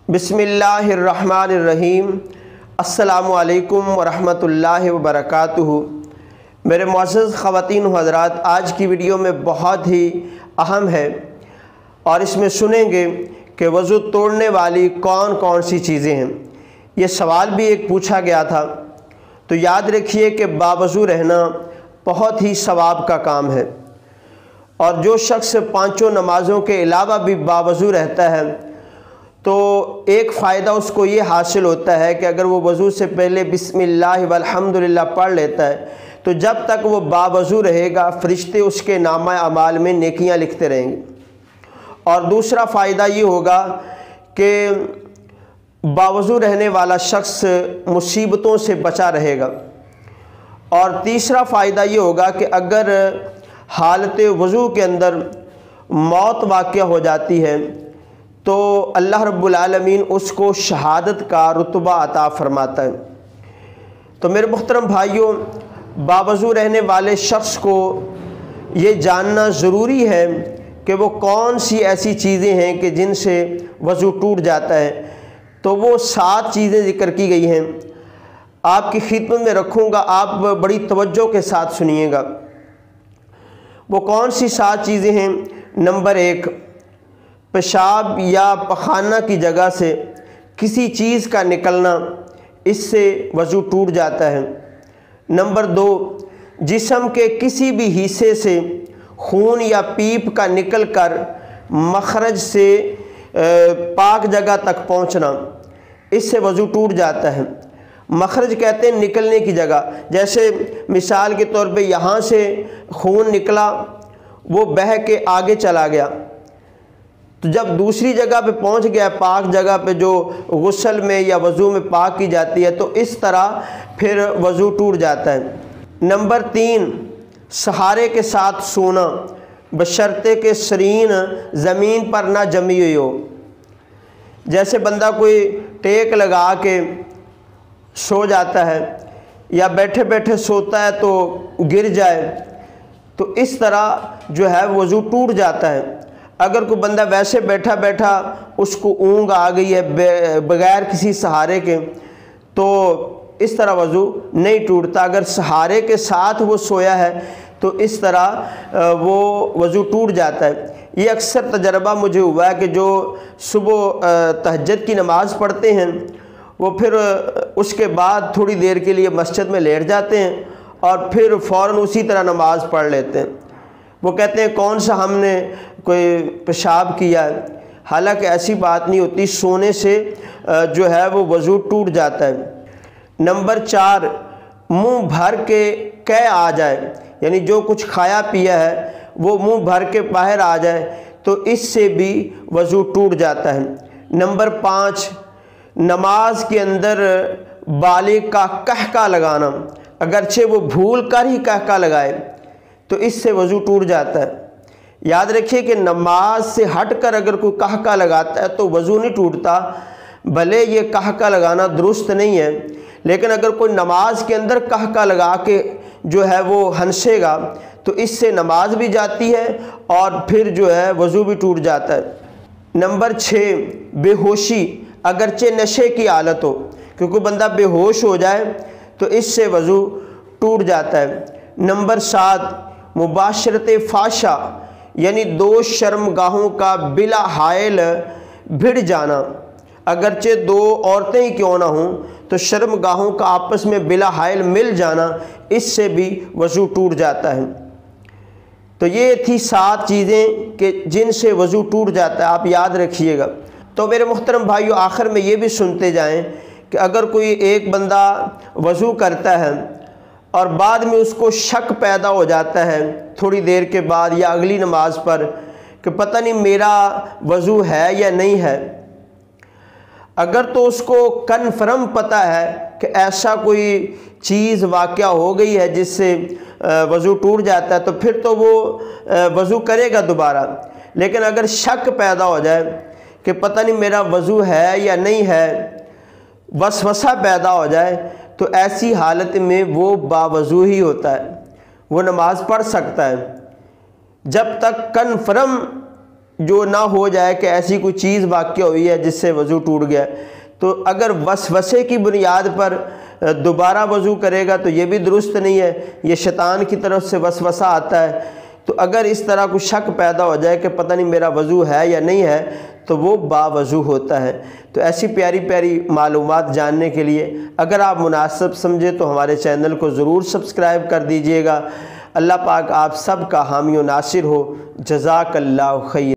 بسم اللہ الرحمن الرحیم۔ السلام علیکم ورحمۃ اللہ وبرکاتہ۔ میرے معزز خواتین و حضرات، آج کی ویڈیو میں بہت ہی اہم ہے اور اس میں سنیں گے کہ وضو توڑنے والی کون کون سی چیزیں ہیں۔ یہ سوال بھی ایک پوچھا گیا تھا، تو یاد رکھیے کہ باوضو رہنا بہت ہی ثواب کا کام ہے، اور جو شخص پانچوں نمازوں کے علاوہ بھی باوضو رہتا ہے تو ایک فائدہ اس کو یہ حاصل ہوتا ہے کہ اگر وہ وضو سے پہلے بسم اللہ والحمدللہ پڑھ لیتا ہے تو جب تک وہ باوضو رہے گا فرشتے اس کے نامہ اعمال میں نیکیاں لکھتے رہیں گے۔ اور دوسرا فائدہ یہ ہوگا کہ باوضو رہنے والا شخص مصیبتوں سے بچا رہے گا۔ اور تیسرا فائدہ یہ ہوگا کہ اگر حالت وضو کے اندر موت واقع ہو جاتی ہے تو اللہ رب العالمین اس کو شہادت کا رتبہ عطا فرماتا ہے۔ تو میرے محترم بھائیوں، باوضو رہنے والے شخص کو یہ جاننا ضروری ہے کہ وہ کون سی ایسی چیزیں ہیں کہ جن سے وضو ٹوٹ جاتا ہے۔ تو وہ 7 چیزیں ذکر کی گئی ہیں، آپ کی خدمت میں رکھوں گا، آپ بڑی توجہ کے ساتھ سنیے گا۔ وہ کون سی 7 چیزیں ہیں؟ نمبر 1، پیشاب یا پخانہ کی جگہ سے کسی چیز کا نکلنا، اس سے وضو ٹوٹ جاتا ہے۔ نمبر 2، جسم کے کسی بھی حصے سے خون یا پیپ کا نکل کر مخرج سے پاک جگہ تک پہنچنا، اس سے وضو ٹوٹ جاتا ہے۔ مخرج کہتے ہیں نکلنے کی جگہ، جیسے مثال کے طور پہ یہاں سے خون نکلا، وہ بہہ کے آگے چلا گیا، تو جب دوسری جگہ پہ پہنچ گیا، پاک جگہ پہ جو غسل میں یا وضو میں پاک کی جاتی ہے، تو اس طرح پھر وضو ٹوٹ جاتا ہے۔ نمبر 3، سہارے کے ساتھ سونا، بشرطے کہ سرین زمین پر نہ جمی ہوئی ہو۔ جیسے بندہ کوئی ٹیک لگا کے سو جاتا ہے یا بیٹھے بیٹھے سوتا ہے تو گر جائے، تو اس طرح جو ہے وضو ٹوٹ جاتا ہے۔ اگر کوئی بندہ ویسے بیٹھا بیٹھا اس کو اونگ آ گئی ہے بغیر کسی سہارے کے، تو اس طرح وضو نہیں ٹوٹتا۔ اگر سہارے کے ساتھ وہ سویا ہے تو اس طرح وہ وضو ٹوٹ جاتا ہے۔ یہ اکثر تجربہ مجھے ہوا ہے کہ جو صبح تہجد کی نماز پڑھتے ہیں وہ پھر اس کے بعد تھوڑی دیر کے لیے مسجد میں لیٹ جاتے ہیں اور پھر فوراً اسی طرح نماز پڑھ لیتے ہیں۔ وہ کہتے ہیں کون سا ہم نے کوئی پیشاب کیا ہے، حالانکہ ایسی بات نہیں ہوتی، سونے سے جو ہے وہ وضو ٹوٹ جاتا ہے۔ نمبر 4، منہ بھر کے قے آ جائے، یعنی جو کچھ کھایا پیا ہے وہ منہ بھر کے باہر آ جائے تو اس سے بھی وضو ٹوٹ جاتا ہے۔ نمبر 5، نماز کے اندر بالغ کا قہقہ لگانا، اگرچہ وہ بھول کر ہی قہقہ لگائے تو اس سے وضو ٹوٹ جاتا ہے۔ یاد رکھیے کہ نماز سے ہٹ کر اگر کوئی قہقہ لگاتا ہے تو وضو نہیں ٹوٹتا، بھلے یہ قہقہ لگانا درست نہیں ہے، لیکن اگر کوئی نماز کے اندر قہقہ لگا کے جو ہے وہ ہنسے گا تو اس سے نماز بھی جاتی ہے اور پھر جو ہے وضو بھی ٹوٹ جاتا ہے۔ نمبر 6، بے ہوشی، اگرچہ نشے کی حالت ہو، کیونکہ بندہ بے ہوش ہو جائے تو اس سے وضو ٹوٹ جاتا ہے۔ نمبر 7، مباشرت فحشہ، یعنی 2 شرمگاہوں کا بلا حائل بھڑ جانا، اگرچہ 2 عورتیں ہی کیوں نہ ہوں تو شرمگاہوں کا آپس میں بلا حائل مل جانا، اس سے بھی وضو ٹوٹ جاتا ہے۔ تو یہ تھی 7 چیزیں کہ جن سے وضو ٹوٹ جاتا ہے، آپ یاد رکھیے گا۔ تو میرے محترم بھائیو، آخر میں یہ بھی سنتے جائیں کہ اگر کوئی ایک بندہ وضو کرتا ہے اور بعد میں اس کو شک پیدا ہو جاتا ہے تھوڑی دیر کے بعد یا اگلی نماز پر کہ پتہ نہیں میرا وضو ہے یا نہیں ہے، اگر تو اس کو کنفرم پتہ ہے کہ ایسا کوئی چیز واقعہ ہو گئی ہے جس سے وضو ٹوٹ جاتا ہے تو پھر تو وہ وضو کرے گا دوبارہ۔ لیکن اگر شک پیدا ہو جائے کہ پتہ نہیں میرا وضو ہے یا نہیں ہے، وسوسہ پیدا ہو جائے، تو ایسی حالت میں وہ باوضو ہی ہوتا ہے، وہ نماز پڑھ سکتا ہے۔ جب تک کنفرم جو نہ ہو جائے کہ ایسی کوئی چیز واقع ہوئی ہے جس سے وضو ٹوٹ گیا، تو اگر وسوسے کی بنیاد پر دوبارہ وضو کرے گا تو یہ بھی درست نہیں ہے، یہ شیطان کی طرف سے وسوسہ آتا ہے۔ تو اگر اس طرح کوئی شک پیدا ہو جائے کہ پتہ نہیں میرا وضو ہے یا نہیں ہے تو وہ باوضو ہوتا ہے۔ تو ایسی پیاری پیاری معلومات جاننے کے لیے اگر آپ مناسب سمجھے تو ہمارے چینل کو ضرور سبسکرائب کر دیجئے گا۔ اللہ پاک آپ سب کا حامی و ناصر ہو۔ جزاک اللہ خیر۔